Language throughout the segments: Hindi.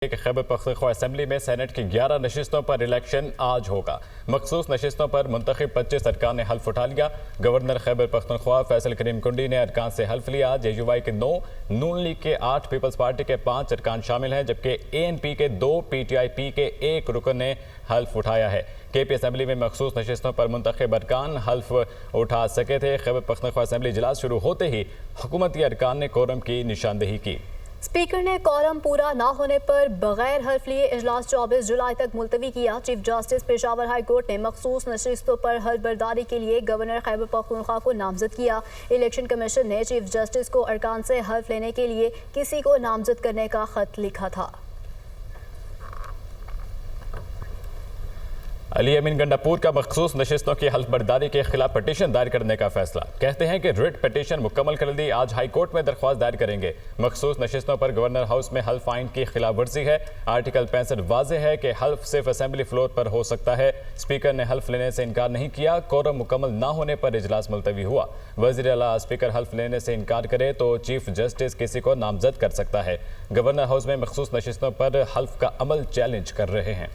खैबर पख्तूनख्वा असेंबली में सेनेट की 11 नशिस्तों पर इलेक्शन आज होगा। मखसूस नशिस्तों पर मुंतखब 25 अरकान ने हल्फ उठा लिया। गवर्नर खैबर पख्तूनख्वा फैसल करीम कुंडी ने अरकान से हल्फ लिया। JUI के 9, नून लीग के 8, पीपल्स पार्टी के 5 अरकान शामिल हैं, जबकि ANP के 2, PTIP के 1 रुकन ने हल्फ उठाया है। KP असेंबली में मखसूस नशिस्तों पर मुंतखब अरकान हल्फ उठा सके थे। खैबर पख्तूनख्वा असेंबली इजलास शुरू होते ही हुकूमती अरकान ने कोरम की निशानदेही की। स्पीकर ने कोरम पूरा ना होने पर बगैर हल्फ लिए इजलास 24 जुलाई तक मुलतवी किया। Chief justice Peshawar high court ने मखसूस नशिस्तों पर हल्फ बर्दारी के लिए गवर्नर खैबर पख्तूनख्वा को नामजद किया। इलेक्शन कमीशन ने चीफ जस्टिस को अरकान से हल्फ लेने के लिए किसी को नामजद करने का खत लिखा था। अली अमीन गंडापुर का मखसूस नशिस्तों की हल्फ बर्दारी के खिलाफ पटिशन दायर करने का फैसला। कहते हैं कि रिट पटिशन मुकम्मल कर दी, आज हाई कोर्ट में दरख्वास्त दायर करेंगे। मखसूस नशिस्तों पर गवर्नर हाउस में हल्फ आइन की खिलाफ वर्जी है। आर्टिकल 65 वाज़ेह है कि हल्फ सिर्फ असेंबली फ्लोर पर हो सकता है। स्पीकर ने हल्फ लेने से इनकार नहीं किया। कोरम मुकम्मल ना होने पर इजलास मुलतवी हुआ। वज़ीर आला स्पीकर हल्फ लेने से इनकार करे तो चीफ जस्टिस किसी को नामजद कर सकता है। गवर्नर हाउस में मखसूस नशिस्तों पर हल्फ का अमल चैलेंज कर रहे हैं।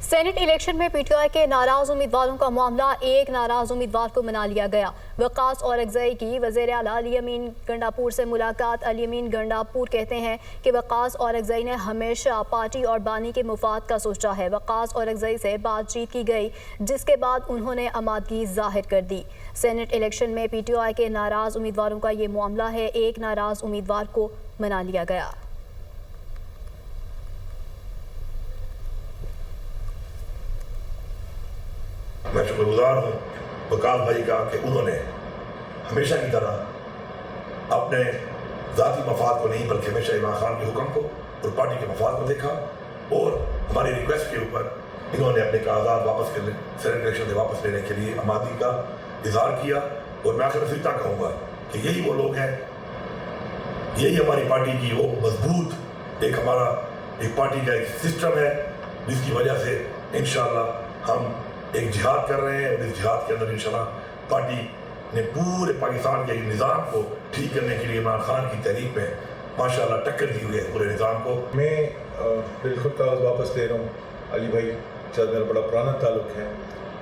सेनेट इलेक्शन में PTI के नाराज उम्मीदवारों का मामला, एक नाराज उम्मीदवार को मना लिया गया। वक़ास औरकज़ई की वज़ीर आला अली अमीन गंडापुर से मुलाकात। अली अमीन गंडापुर कहते हैं कि वक़ास औरकज़ई ने हमेशा पार्टी और बानी के मुफाद का सोचा है। वक़ास औरकज़ई से बातचीत की गई, जिसके बाद उन्होंने आमादगी जाहिर कर दी। सेनेट इलेक्शन में PTI के नाराज उम्मीदवारों का ये मामला है, एक नाराज उम्मीदवार को मना लिया गया। मैं शुक्रगुजार हूँ वकास भाई का कि उन्होंने हमेशा की तरह अपने ज़ाती मफाद को नहीं बल्कि हमेशा इमरान खान के हुक्म को और पार्टी के मफाद को देखा और हमारी रिक्वेस्ट के ऊपर इन्होंने अपने कागजात वापस कर सेनेट इलेक्शन से वापस लेने के लिए आमादी का इजहार किया। और मैं आखिर सीधा कहूँगा कि यही वो लोग हैं, यही हमारी पार्टी की वो मजबूत एक हमारा एक पार्टी का एक सिस्टम है, जिसकी वजह से इंशाअल्लाह हम एक जिहाद कर रहे हैं। और इस जिहाद के अंदर इंशाल्लाह पार्टी ने पूरे पाकिस्तान के निज़ाम को ठीक करने के लिए इमरान खान की तहरीक में माशाल्लाह टक्कर दी हुई है पूरे निज़ाम को। मैं बिल्कुल कागज़ वापस ले रहा हूँ। अली भाई साथ मेरा बड़ा पुराना ताल्लुक़ है।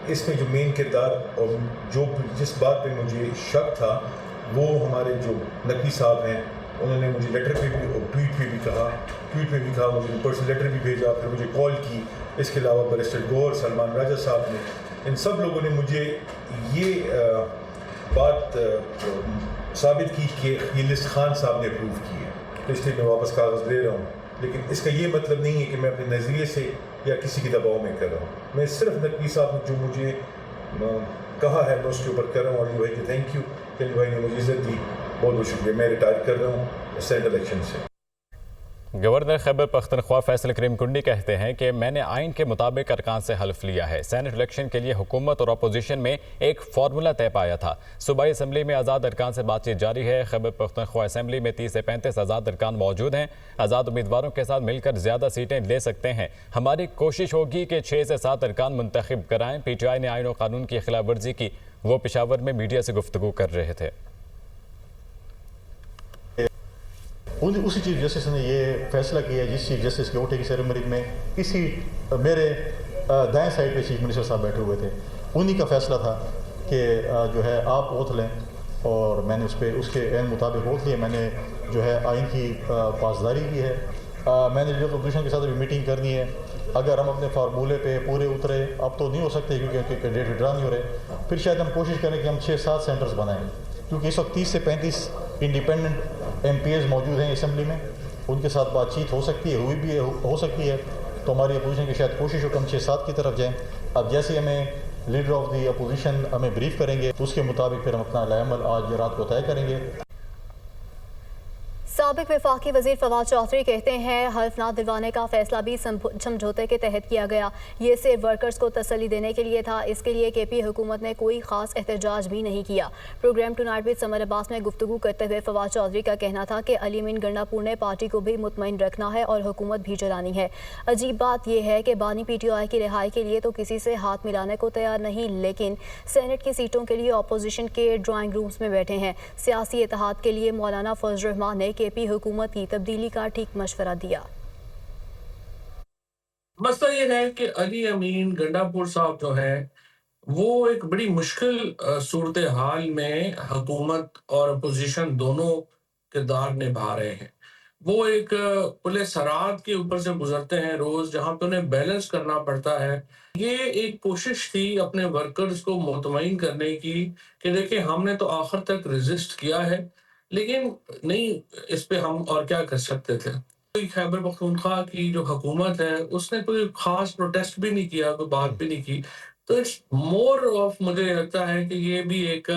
इसमें जो मेन किरदार और जो जिस बात पे मुझे शक था वो हमारे जो नकवी साहब हैं, उन्होंने मुझे लेटर पे भी और ट्वीट पे भी कहा, मुझे पर्सनल लेटर भी भेजा, फिर मुझे कॉल की। इसके अलावा बैरिस्टर गौर, सलमान राजा साहब ने, इन सब लोगों ने मुझे ये बात साबित की कि ये लिस्ट खान साहब ने अप्रूव की है, तो इसलिए मैं वापस कागज़ ले रहा हूँ। लेकिन इसका ये मतलब नहीं है कि मैं अपने नज़रिए से या किसी के दबाव में कर रहा हूँ। मैं सिर्फ नकवी साहब ने जो मुझे कहा है मैं उसके ऊपर कर रहा हूँ। अली भाई के थैंक यू कि अली भाई ने मुझे इज़्ज़त दी, बहुत बहुत शुक्रिया। मैं रिटायर कर रहा हूँ सेनेट इलेक्शन से। गवर्नर खैबर पख्तूनख्वा फैसल करीम कुंडी कहते हैं कि मैंने आइन के मुताबिक अरकान से हल्फ लिया है। सेनेट इलेक्शन के लिए हुकूमत और अपोजिशन में एक फार्मूला तय पाया था। सूबाई असम्बली में आज़ाद अरकान से बातचीत जारी है। खैबर पख्तूनख्वा असम्बली में 30 से 35 आज़ाद अरकान मौजूद हैं। आज़ाद उम्मीदवारों के साथ मिलकर ज़्यादा सीटें ले सकते हैं। हमारी कोशिश होगी कि 6 से 7 अरकान मुंतखब कराएं। PTI ने आइन और कानून की खिलाफ वर्जी की। वो पेशावर में मीडिया से गुफ्तगू कर रहे थे। उसी चीफ जस्टिस ने ये फैसला किया जिस चीफ जस्टिस के वोटिंग सेरेमनी में इसी मेरे दाएं साइड पे चीफ मिनिस्टर साहब बैठे हुए थे, उन्हीं का फैसला था कि जो है आप वोट लें। और मैंने उस पर उसके एन मुताबिक वोट लिए। मैंने जो है आइन की पासदारी की है। मैंने जो अपोजिशन के साथ अभी मीटिंग करनी है। अगर हम अपने फार्मूले पे पूरे उतरे, अब तो नहीं हो सकते क्योंकि डेट विड्रा नहीं हो रहे, फिर शायद हम कोशिश करें कि हम 6-7 सेंटर्स बनाएं, क्योंकि इस वक्त 30 से 35 इंडिपेंडेंट MPs मौजूद हैं असम्बली में। उनके साथ बातचीत हो सकती है, हुई भी हो सकती है। तो हमारी अपोजिशन की शायद कोशिश हो कि हम 6-7 की तरफ जाएँ। अब जैसे हमें लीडर ऑफ दी अपोजिशन हमें ब्रीफ करेंगे तो उसके मुताबिक फिर हम अपना अमल आज रात को तय करेंगे। साबिक वफाकी वजीर फवाद चौधरी कहते हैं हल्फ ना दिलवाने का फैसला भी समझौते के तहत किया गया। ये सिर्फ वर्कर्स को तसल्ली देने के लिए था। इसके लिए केपी हुकूमत ने कोई खास एहतजाज भी नहीं किया। Program tonight with Samar Abbas में गुफ्तगू करते हुए फवाद चौधरी का कहना था कि अली अमीन गंडापुर ने पार्टी को भी मुतमईन रखना है और हुकूमत भी चलानी है। अजीब बात यह है कि बानी PTI की रिहाई के लिए तो किसी से हाथ मिलाने को तैयार नहीं, लेकिन सेनेट की सीटों के लिए अपोजिशन के ड्राइंग रूम्स में बैठे हैं। सियासी इत्तेहाद के लिए मौलाना फजल रहमान ने केपी हुकूमत की तब्दीली का ठीक मशवरा दिया। मसला ये है कि अली अमीन गंडापुर साहब जो है वो एक बड़ी मुश्किल सूरत हाल में हुकूमत और अपोजिशन दोनों किरदार निभा रहे हैं। वो एक पुलिस सराहत के ऊपर से गुजरते हैं रोज, जहाँ पे उन्हें बैलेंस करना पड़ता है। ये एक कोशिश थी अपने वर्कर्स को मुतमईन करने की कि देखिए हमने तो आखिर तक रेजिस्ट किया है, लेकिन नहीं, इस पे हम और क्या कर सकते थे। खैबर पख्तूनख्वा की जो हुकूमत है उसने कोई खास प्रोटेस्ट भी नहीं किया, कोई बात भी नहीं की। तो इट्स मोर ऑफ, मुझे लगता है कि ये भी एक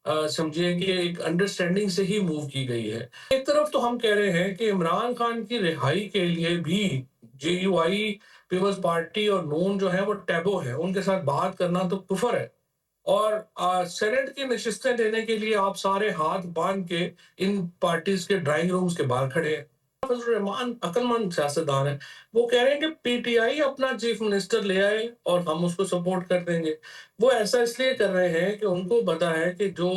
समझिए कि एक अंडरस्टैंडिंग से ही मूव की गई है। एक तरफ तो हम कह रहे हैं कि इमरान खान की रिहाई के लिए भी JUI पीपल्स पार्टी और नून जो है वो टैबो है, उनके साथ बात करना तो कुफर है। और सेनेट की नशिस्तें देने के लिए आप सारे हाथ बांध के इन पार्टीज के ड्राइंग रूम्स के बाहर खड़े हैं। फजल रहमान अक्लमंद सियासतदान है, वो कह रहे हैं कि PTI अपना चीफ मिनिस्टर ले आए और हम उसको सपोर्ट कर देंगे। वो ऐसा इसलिए कर रहे हैं कि उनको पता है कि जो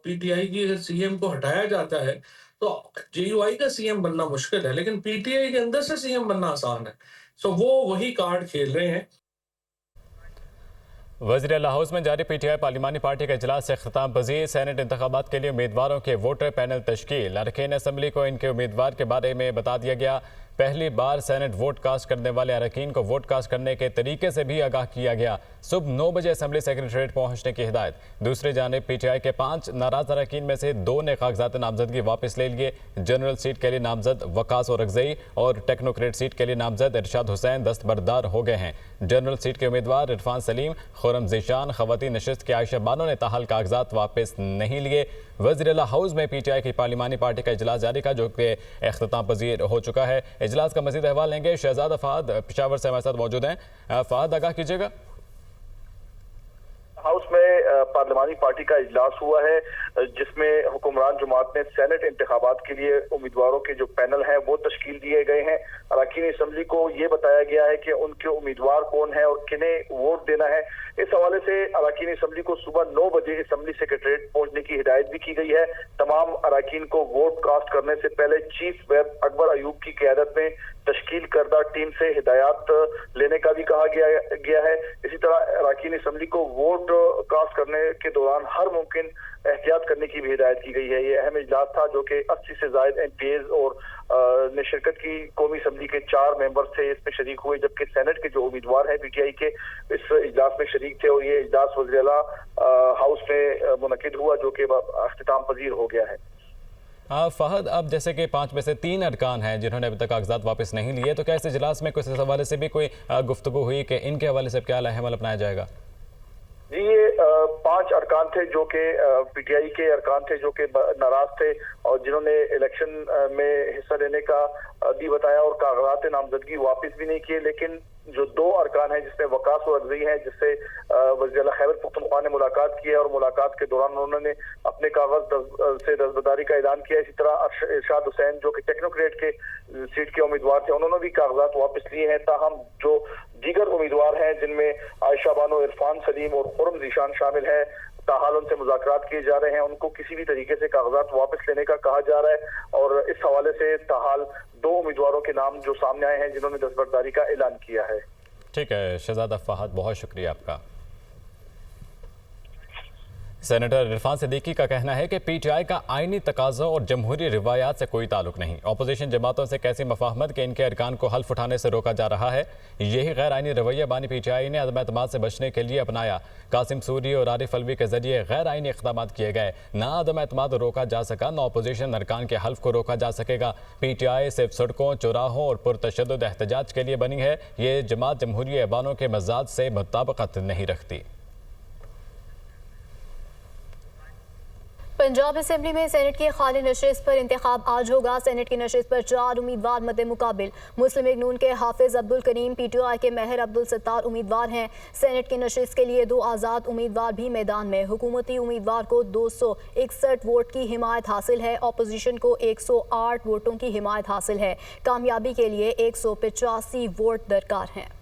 PTI की CM को हटाया जाता है तो JUI का CM बनना मुश्किल है, लेकिन PTI के अंदर से CM बनना आसान है। सो वो वही कार्ड खेल रहे हैं। वज़ीर हाउस में जारी PTI पार्लिमानी पार्टी का इजलास से खिताब पजीर। सेनेट इंतखाबात के लिए उम्मीदवारों के वोटर पैनल तश्कील। अरकान असम्बली को इनके उम्मीदवार के बारे में बता दिया गया। पहली बार सेनेट वोट कास्ट करने वाले अरकान को वोट कास्ट करने के तरीके से भी आगाह किया गया। सुबह 9 बजे असम्बली सेक्रेटरीट पहुंचने की हिदायत। दूसरी जानिब PTI के 5 नाराज अरकान में से 2 ने कागजात नामजदगी वापस ले लिए। जनरल सीट के लिए नामजद वकास और अगजई और टेक्नोक्रेट सीट के लिए नामजद इरशाद हुसैन दस्तबरदार हो गए हैं। जनरल सीट के उम्मीदवार इरफान सलीम, खुरम ज़ीशान, खवातीन नशिस्त के आयशा बानो ने ताहल कागजात वापस नहीं लिए। वज़ीर हाउस में PTI की पार्लिमानी पार्टी का इजलास जारी का, जो कि इख्तिताम पजीर हो चुका है। इजलास का मज़ीद अहवाल लेंगे शहजादा फहद पेशावर से हमारे साथ मौजूद हैं। फहद, आगाह कीजिएगा। हाउस में पार्लिमानी पार्टी का इजलास हुआ है, जिसमें हुक्मरान जमात ने सेनेट इंतखाबात के लिए उम्मीदवारों के जो पैनल हैं वो तश्कील दिए गए हैं। अरकान असम्बली को ये बताया गया है कि उनके उम्मीदवार कौन है और किन्हें वोट देना है। इस हवाले से अरकान असम्बली को सुबह 9 बजे असम्बली सेक्रेटरीट पहुंचने की हिदायत भी की गई है। तमाम अरकान को वोट कास्ट करने से पहले चीफ व्हिप अकबर अयूब की क़यादत में तश्कील करदा टीम से हिदायत लेने का भी कहा गया है। इसी तरह अरकान असम्बली को वोट कास्ट करने के दौरान हर मुमकिन एहतियात करने की भी हिदायत की गई है। ये अहम इजलास था जो कि 80 से ज़ायद MPs और ने शिरकत की। कौमी असम्बली के 4 मेंबर्स थे इसमें शरीक हुए, जबकि सेनेट के जो उम्मीदवार हैं PTI के इस इजलास में शरीक थे। और ये इजलास वज़ीर आला हाउस में मुनक़िद हुआ, जो कि इख्तिताम पजीर हो गया है। फहद, अब जैसे कि 5 में से 3 अरकान हैं जिन्होंने अभी तक कागजात वापस नहीं लिए, तो क्या इस इजलास में कुछ इस हवाले से भी कोई गुफ्तगू हुई कि इनके हवाले से क्या अमल अपनाया जाएगा? जी, ये 5 अरकान थे जो कि PTI के अरकान थे जो कि नाराज थे और जिन्होंने इलेक्शन में हिस्सा लेने का भी बताया और कागजात नामजदगी वापस भी नहीं किए। लेकिन जो 2 अरकान हैं जिसमें वकास और अगजई हैं, जिससे वज़ीर आला खैबर पख्तूनख्वा ने मुलाकात की है और मुलाकात के दौरान उन्होंने अपने कागज से दस्तबरदारी का ऐलान किया। इसी तरह इरशाद हुसैन जो कि टेक्नोक्रेट के सीट के उम्मीदवार थे, उन्होंने भी कागजात वापस लिए हैं। ताहम जो दीगर उम्मीदवार हैं जिनमें आयशा बानो, इरफान सलीम और खुरम ज़ीशान शामिल है, ताहाल उनसे मुज़ाकरात किए जा रहे हैं। उनको किसी भी तरीके से कागजात वापस लेने का कहा जा रहा है और इस हवाले से ताहाल 2 उम्मीदवारों के नाम जो सामने आए हैं जिन्होंने दस्तबरदारी का ऐलान किया है। ठीक है शहजादा फहद, बहुत शुक्रिया आपका। सेनेटर इरफान सिद्दीकी का कहना है कि PTI का आईनी तकाज़ों और जमहूरी रिवायात से कोई ताल्लुक नहीं। अपोजिशन जमातों से कैसी मफाहमत के इनके अरकान को हल्फ उठाने से रोका जा रहा है। यही गैर आईनी रवैया बानी PTI ने अदम एतमाद से बचने के लिए अपनाया। कासिम सूरी और आरिफ अलवी के जरिए गैर आईनी इक़दाम किए गए। ना अदम एतमाद रोका जा सका, ना अपोजिशन अरकान के हल्फ को रोका जा सकेगा। PTI सिर्फ सड़कों, चौराहों और पुरतशद्दुद एहतजाज के लिए बनी है। ये जमात जमहूरी ऐवानों के मजाज से मुताबिकत नहीं रखती। पंजाब असेंबली में सेनेट की खाली नशिस्त पर इंतखाब आज होगा। सेनेट की नशिस्त पर 4 उम्मीदवार मद्दे मुकाबिल। मुस्लिम लीग नून के हाफिज अब्दुल करीम, PTI के महर अब्दुल सत्तार उम्मीदवार हैं। सेनेट की नशिस्त के लिए 2 आज़ाद उम्मीदवार भी मैदान में। हुकूमती उम्मीदवार को 261 वोट की हिमायत हासिल है। अपोजिशन को 108 वोटों की हिमायत हासिल है। कामयाबी के लिए 185 वोट दरकार हैं।